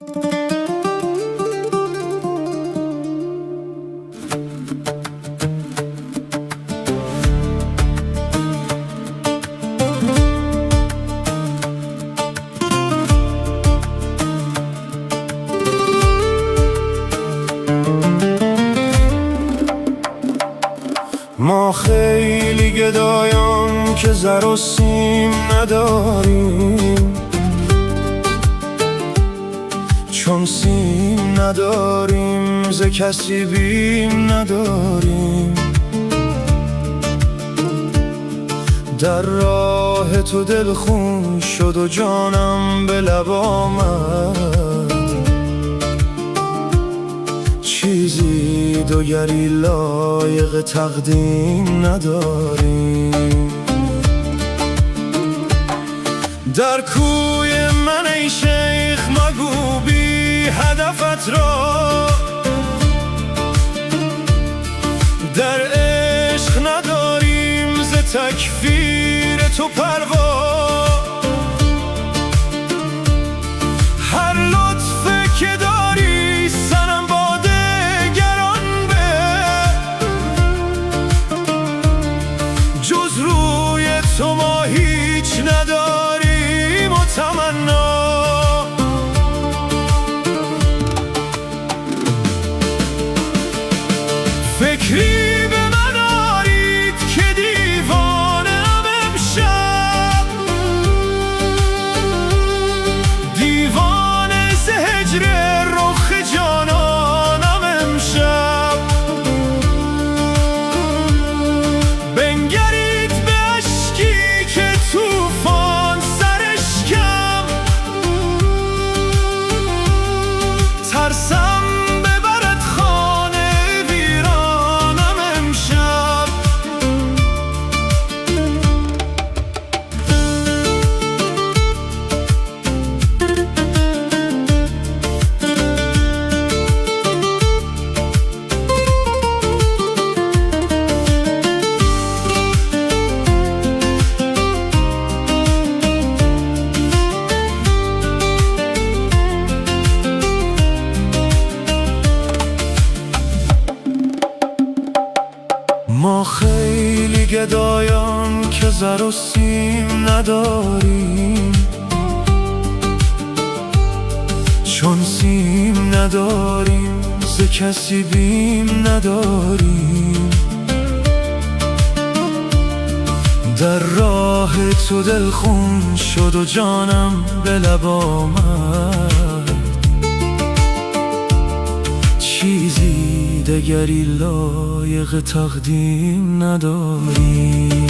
ما خیلی گدایان که زر و سیم نداریم، چون سیم نداریم ز کسی بیم نداریم. در راه تو دل خون شد و جانم به لب آمد، چیزی دوگری لایق تقدیم نداریم. در کوی من ای شیخ مگو بی هدفت را، در عشق نداریم ز تکفیر تو پروا. هر لطفه که داری سنم با دگران به، جز روی تو ما هیچ نداریم و تمنا. فکری به من آرید که دیوانه‌ام امشب، دیوانه ز هجر رخ جانانم امشب. بنگرید به اشکی که طوفان سرش کم، ترسم ببرد خانه ویرانم امشب. ما خیلی گدایان که زر و سیم نداریم، چون سیم نداریم ز کسی بیم نداریم. در راه تو دل خون شد و جانم به لب آمد، چیزی دگری لایق تقدیم نداریم.